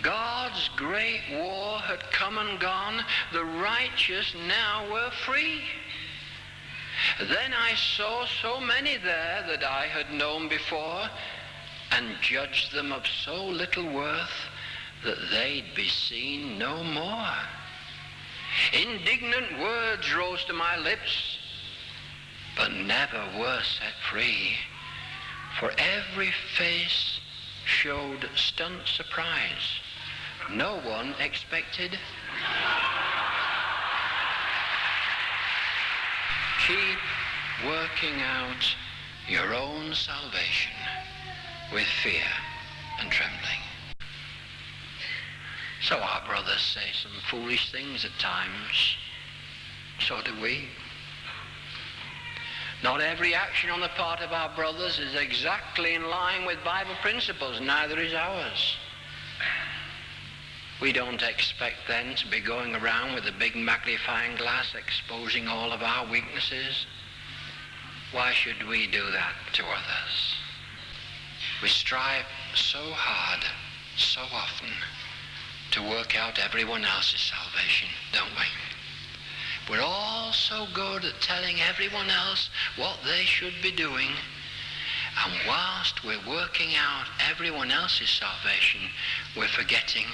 God's great war had come and gone. The righteous now were free. Then I saw so many there that I had known before, and judged them of so little worth that they'd be seen no more. Indignant words rose to my lips, but never were set free, for every face showed stunned surprise. No one expected. Keep working out your own salvation with fear and trembling. So our brothers say some foolish things at times. So do we. Not every action on the part of our brothers is exactly in line with Bible principles, neither is ours. We don't expect then to be going around with a big magnifying glass exposing all of our weaknesses. Why should we do that to others? We strive so hard, so often, to work out everyone else's salvation, don't we? We're all so good at telling everyone else what they should be doing, and whilst we're working out everyone else's salvation, we're forgetting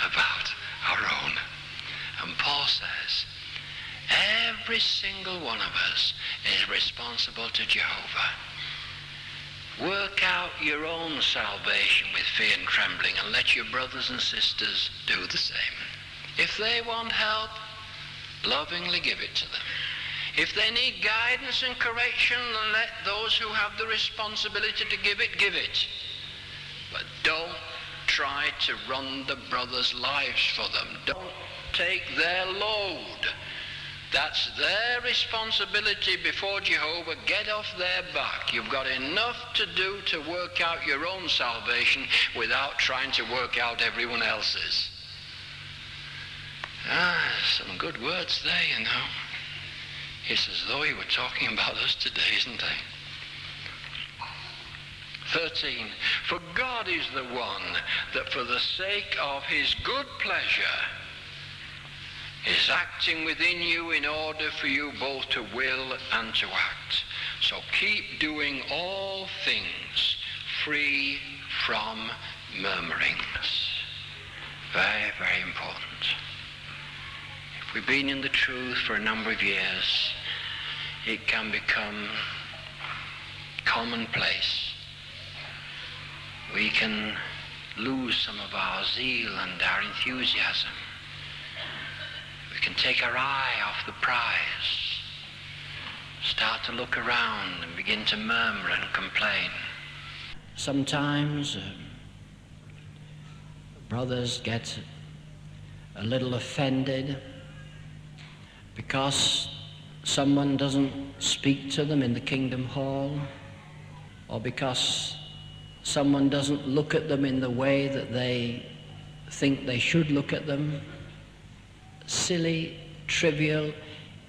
about our own. And Paul says, every single one of us is responsible to Jehovah. Work out your own salvation with fear and trembling, and let your brothers and sisters do the same. If they want help, lovingly give it to them. If they need guidance and correction, let those who have the responsibility to give it. But don't try to run the brothers' lives for them. Don't take their load. That's their responsibility before Jehovah. Get off their back. You've got enough to do to work out your own salvation without trying to work out everyone else's. Some good words there, you know. It's as though he were talking about us today, isn't he? 13. For God is the one that for the sake of his good pleasure is acting within you in order for you both to will and to act. So keep doing all things free from murmurings. Very, very important. If we've been in the truth for a number of years, it can become commonplace. We can lose some of our zeal and our enthusiasm. We can take our eye off the prize, start to look around and begin to murmur and complain. Sometimes brothers get a little offended because someone doesn't speak to them in the Kingdom Hall, or because someone doesn't look at them in the way that they think they should look at them. Silly, trivial,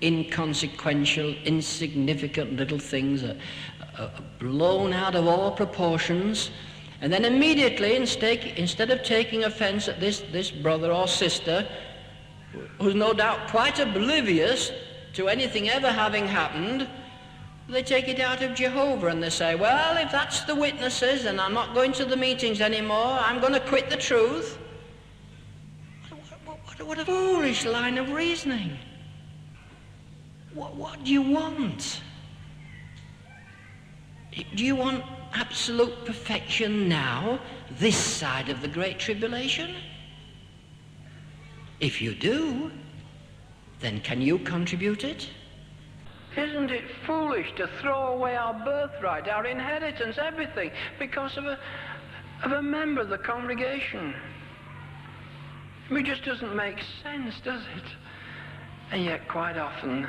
inconsequential, insignificant little things are blown out of all proportions, and then immediately, instead of taking offense at this brother or sister, who's no doubt quite oblivious to anything ever having happened, they take it out of Jehovah and they say, well, if that's the witnesses and I'm not going to the meetings anymore, I'm going to quit the truth. What a foolish line of reasoning. What do you want? Do you want absolute perfection now, this side of the Great Tribulation? If you do, then can you contribute it? Isn't it foolish to throw away our birthright, our inheritance, everything, because of a member of the congregation? It just doesn't make sense, does it? And yet quite often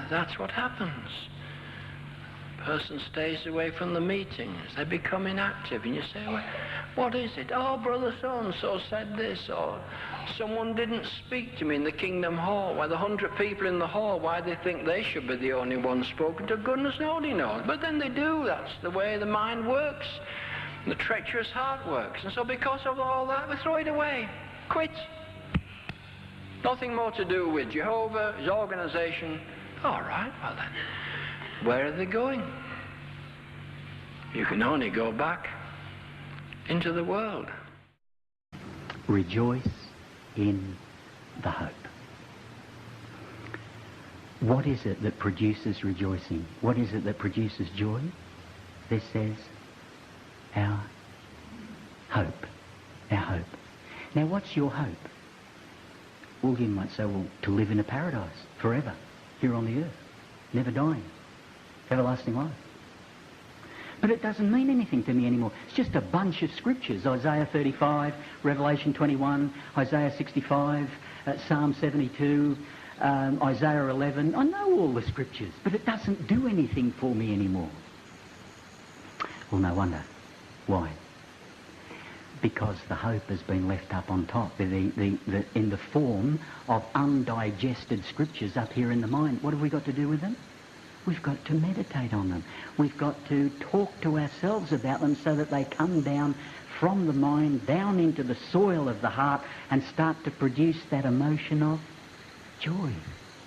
that's what happens. A person stays away from the meetings, they become inactive, and you say, well, what is it? Oh, brother so-and-so said this, or someone didn't speak to me in the Kingdom Hall. Why, the 100 people in the hall, why they think they should be the only one spoken to, goodness only knows. But then they do. That's the way the mind works. The treacherous heart works. And so because of all that, we throw it away. Quit. Nothing more to do with Jehovah, his organization. All right, well then, where are they going? You can only go back into the world. Rejoice in the hope. What is it that produces rejoicing? What is it that produces joy? This says, our hope. Our hope. Now, what's your hope? Well, you might say, well, to live in a paradise forever, here on the earth, never dying, everlasting life. But it doesn't mean anything to me anymore. It's just a bunch of scriptures. Isaiah 35, Revelation 21, Isaiah 65, Psalm 72, Isaiah 11. I know all the scriptures, but it doesn't do anything for me anymore. Well, no wonder. Why? Because the hope has been left up on top in the form of undigested scriptures up here in the mind. What have we got to do with them? We've got to meditate on them. We've got to talk to ourselves about them so that they come down from the mind, down into the soil of the heart, and start to produce that emotion of joy,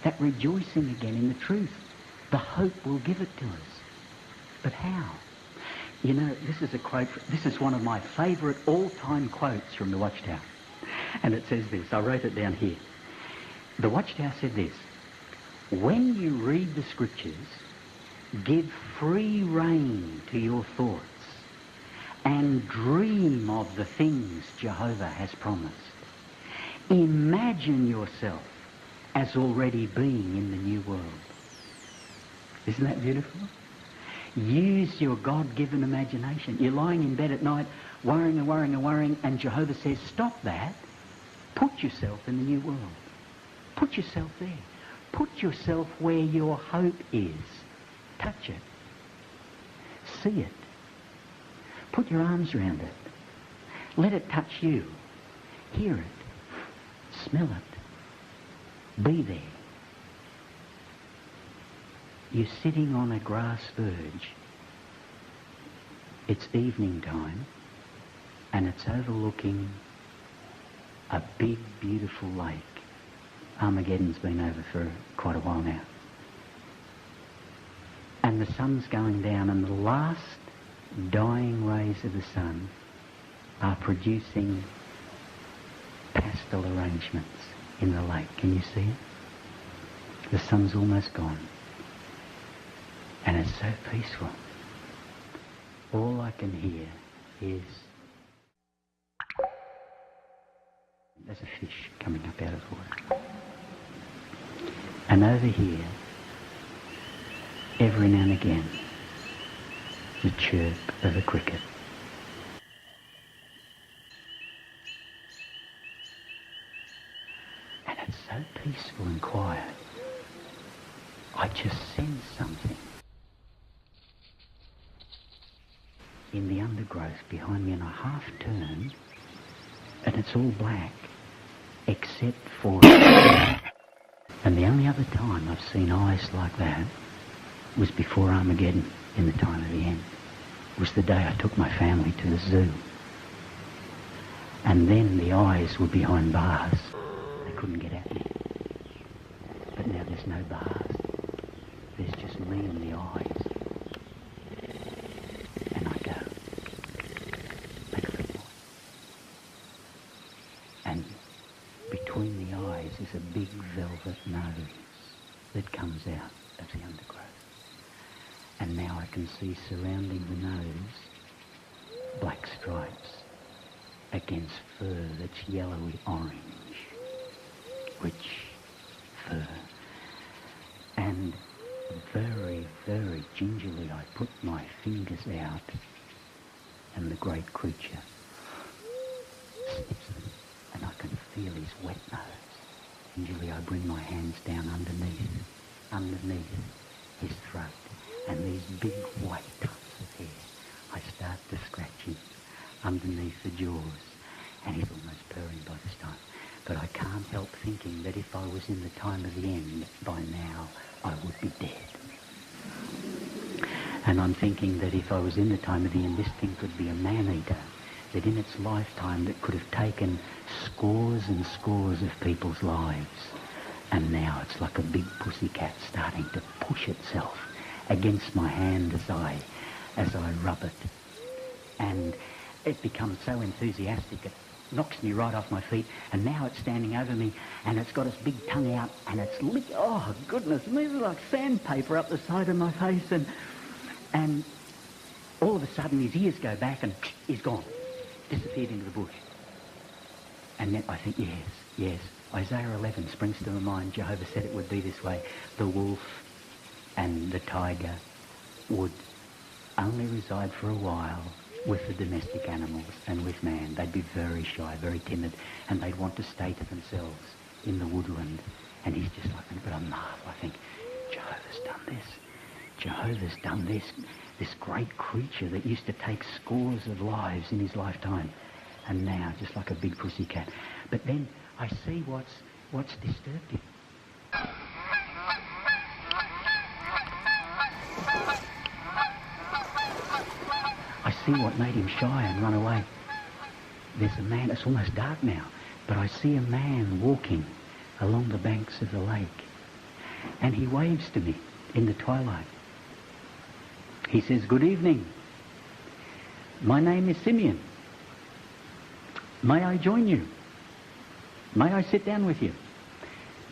that rejoicing again in the truth. The hope will give it to us. But how? You know, this is a quote, this is one of my favourite all-time quotes from the Watchtower. And it says this, I wrote it down here. The Watchtower said this: when you read the scriptures, give free rein to your thoughts and dream of the things Jehovah has promised. Imagine yourself as already being in the new world. Isn't that beautiful? Use your God-given imagination. You're lying in bed at night, worrying and worrying and worrying, and Jehovah says, stop that. Put yourself in the new world. Put yourself there. Put yourself where your hope is. Touch it. See it. Put your arms around it. Let it touch you. Hear it. Smell it. Be there. You're sitting on a grass verge. It's evening time, and it's overlooking a big, beautiful lake. Armageddon's been over for quite a while now. And the sun's going down, and the last dying rays of the sun are producing pastel arrangements in the lake. Can you see it? The sun's almost gone. And it's so peaceful. All I can hear is... there's a fish coming up out of the water. And over here, every now and again, the chirp of a cricket. And it's so peaceful and quiet. I just sense something in the undergrowth behind me, and I half turn, and it's all black, except for... And the only other time I've seen eyes like that was before Armageddon, in the time of the end. It was the day I took my family to the zoo. And then the eyes were behind bars. They couldn't get at me. But now there's no bars. There's just me and the eyes. And I go, make a little noise. And between the eyes is a big velvet nose that comes out of the undergrowth. And now I can see surrounding the nose black stripes against fur that's yellowy orange. Rich fur. And very, very gingerly I put my fingers out, and the great creature sniffs them, and I can feel his wet nose. Gingerly I bring my hands down underneath his throat, and these big white tufts of hair, I start to scratch him underneath the jaws, and he's almost purring by this time. But I can't help thinking that if I was in the time of the end, by now I would be dead. And I'm thinking that if I was in the time of the end, this thing could be a man-eater, that in its lifetime that could have taken scores and scores of people's lives. And now it's like a big pussycat starting to push itself against my hand as I rub it. And it becomes so enthusiastic, it knocks me right off my feet, and now it's standing over me, and it's got its big tongue out, and it's oh goodness me, it's like sandpaper up the side of my face, and all of a sudden his ears go back and he's gone, disappeared into the bush. And then I think, yes, Isaiah 11 springs to my mind. Jehovah said it would be this way. The wolf and the tiger would only reside for a while with the domestic animals, and with man they'd be very shy, very timid, and they'd want to stay to themselves in the woodland. And he's just like, but I marvel, I think, Jehovah's done this. Jehovah's done this. This great creature that used to take scores of lives in his lifetime, and now just like a big pussycat. But then I see what's disturbed him. I see what made him shy and run away. There's a man, it's almost dark now, but I see a man walking along the banks of the lake, and he waves to me in the twilight. He says, "Good evening. My name is Simeon. May I join you? May I sit down with you?"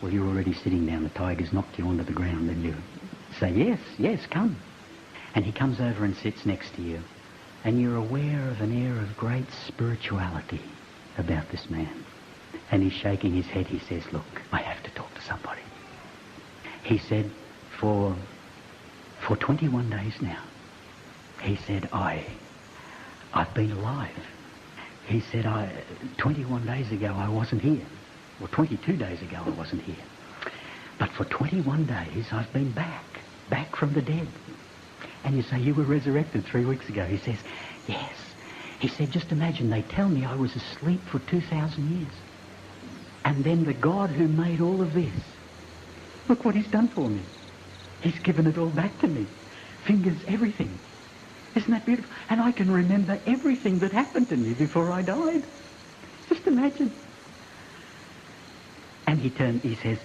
Well, you're already sitting down. The tiger's knocked you onto the ground, and you say, yes, come. And he comes over and sits next to you, and you're aware of an air of great spirituality about this man. And he's shaking his head. He says, "Look, I have to talk to somebody." He said, for 21 days now, he said, I've been alive. He said, 21 days ago I wasn't here. Well, 22 days ago I wasn't here. But for 21 days I've been back from the dead. And you say, "You were resurrected 3 weeks ago." He says, "Yes." He said, "Just imagine, they tell me I was asleep for 2,000 years. And then the God who made all of this, look what he's done for me. He's given it all back to me. Fingers, everything. Isn't that beautiful? And I can remember everything that happened to me before I died. Just imagine." And he says,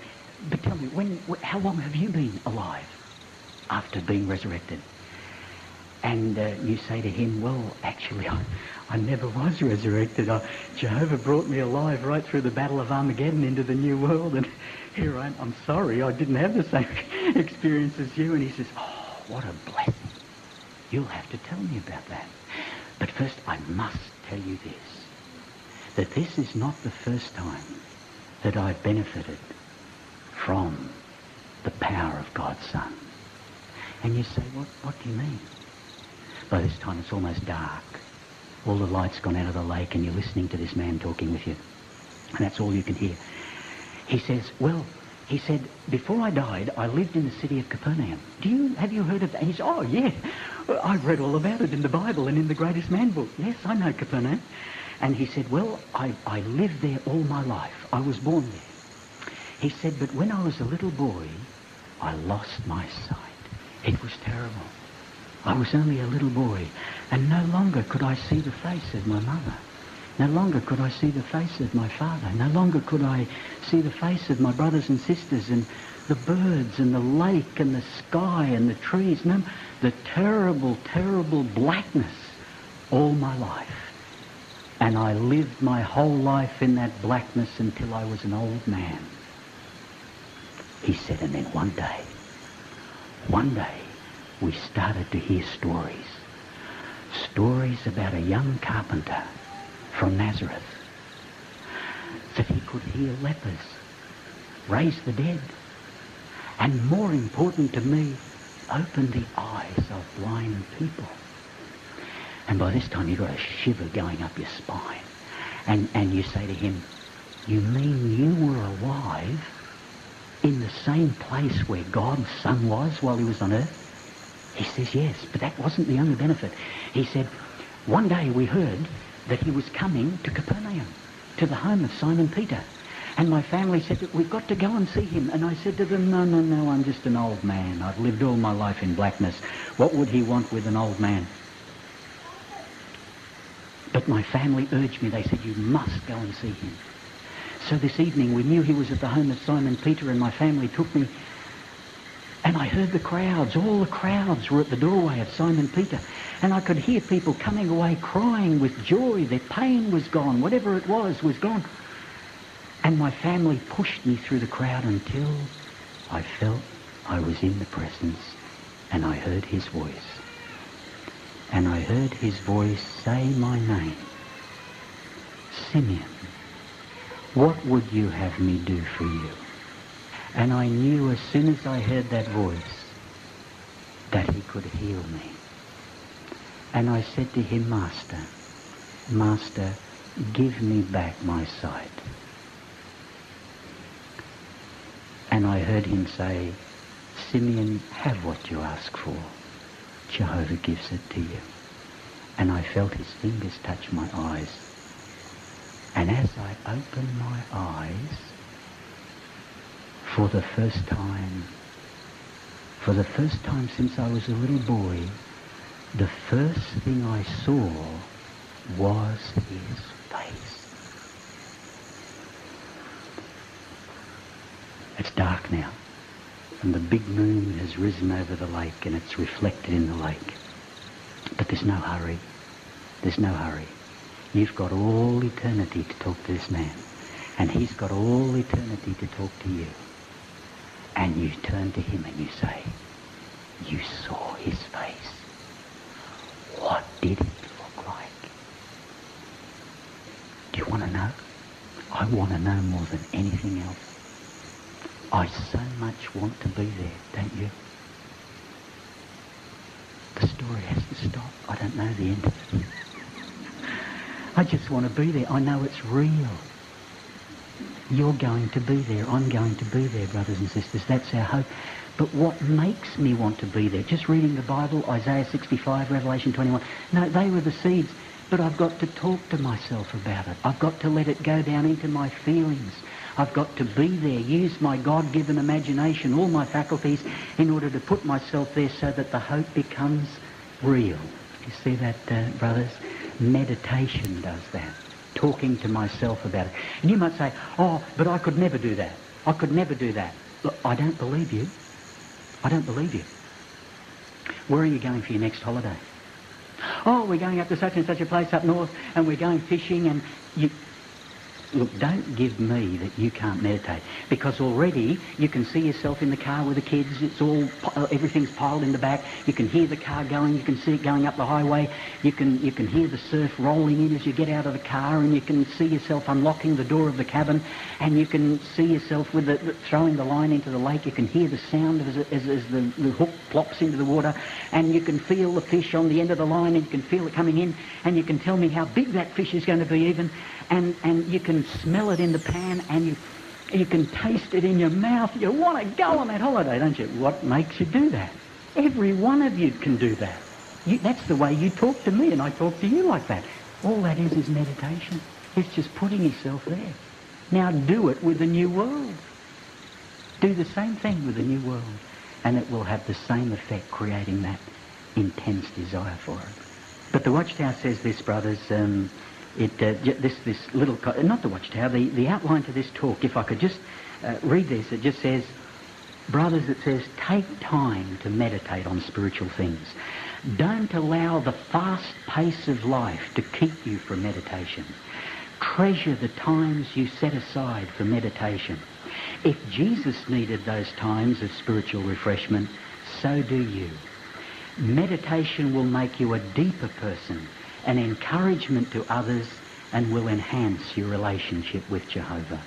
"But tell me, how long have you been alive after being resurrected?" And you say to him, "Well, actually, I never was resurrected. Jehovah brought me alive right through the Battle of Armageddon into the new world, and here I am. I'm sorry, I didn't have the same experience as you." And he says, "Oh, what a blessing. You'll have to tell me about that. But first, I must tell you this, that this is not the first time that I've benefited from the power of God's Son." And you say, what do you mean? By this time it's almost dark. All the light's gone out of the lake, and you're listening to this man talking with you. And that's all you can hear. He says, he said, "Before I died, I lived in the city of Capernaum. Have you heard of that?" And he said, "Oh, yeah. I've read all about it in the Bible and in the Greatest Man book. Yes, I know Capernaum." And he said, "Well, I lived there all my life. I was born there." He said, "But when I was a little boy, I lost my sight. It was terrible. I was only a little boy, and no longer could I see the face of my mother. No longer could I see the face of my father. No longer could I see the face of my brothers and sisters, and the birds and the lake and the sky and the trees. No, the terrible, terrible blackness all my life. And I lived my whole life in that blackness until I was an old man." He said, and then one day, we started to hear stories about a young carpenter from Nazareth, that he could heal lepers, raise the dead, and more important to me, open the eyes of blind people. And by this time you've got a shiver going up your spine. And you say to him, "You mean you were alive in the same place where God's Son was while he was on earth?" He says, "Yes, but that wasn't the only benefit." He said, "One day we heard that he was coming to Capernaum, to the home of Simon Peter. And my family said that we've got to go and see him. And I said to them, no, no, no, I'm just an old man. I've lived all my life in blackness. What would he want with an old man? But my family urged me. They said, you must go and see him. So this evening we knew he was at the home of Simon Peter, and my family took me. And I heard the crowds. All the crowds were at the doorway of Simon Peter. And I could hear people coming away crying with joy. Their pain was gone. Whatever it was gone. And my family pushed me through the crowd until I felt I was in the presence, and I heard his voice. And I heard his voice say my name. Simeon, what would you have me do for you? And I knew as soon as I heard that voice that he could heal me. And I said to him, Master, Master, give me back my sight. And I heard him say, Simeon, have what you ask for. Jehovah gives it to you. And I felt his fingers touch my eyes. And as I opened my eyes, for the first time since I was a little boy, the first thing I saw was his face. It's dark now, and the big moon has risen over the lake, and it's reflected in the lake. But there's no hurry. There's no hurry. You've got all eternity to talk to this man, and he's got all eternity to talk to you. And you turn to him and you say, you saw his face. What did it look like? Do you want to know? I want to know more than anything else. I so much want to be there, don't you? The story has to stop. I don't know the end of it. I just want to be there. I know it's real. You're going to be there. I'm going to be there, brothers and sisters. That's our hope. But what makes me want to be there? Just reading the Bible, Isaiah 65, Revelation 21. No, they were the seeds. But I've got to talk to myself about it. I've got to let it go down into my feelings. I've got to be there, use my God-given imagination, all my faculties, in order to put myself there so that the hope becomes real. You see that, brothers? Meditation does that. Talking to myself about it. And you might say, oh, but I could never do that. I could never do that. Look, I don't believe you. I don't believe you. Where are you going for your next holiday? Oh, we're going up to such and such a place up north, and we're going fishing, and you... Look, don't give me that you can't meditate, because already you can see yourself in the car with the kids. It's all, everything's piled in the back. You can hear the car going. You can see it going up the highway. You can hear the surf rolling in as you get out of the car, and you can see yourself unlocking the door of the cabin, and you can see yourself with throwing the line into the lake. You can hear the sound as the hook plops into the water, and you can feel the fish on the end of the line, and you can feel it coming in, and you can tell me how big that fish is going to be even. And you can smell it in the pan, and you can taste it in your mouth. You want to go on that holiday, don't you? What makes you do that? Every one of you can do that. That's the way you talk to me, and I talk to you like that. All that is meditation. It's just putting yourself there. Now do it with the new world. Do the same thing with the new world, and it will have the same effect, creating that intense desire for it. But the Watchtower says this, brothers. This little, not the Watchtower, the outline to this talk, if I could just read this, it just says, brothers, it says, take time to meditate on spiritual things. Don't allow the fast pace of life to keep you from meditation. Treasure the times you set aside for meditation. If Jesus needed those times of spiritual refreshment, so do you. Meditation will make you a deeper person, an encouragement to others, and will enhance your relationship with Jehovah.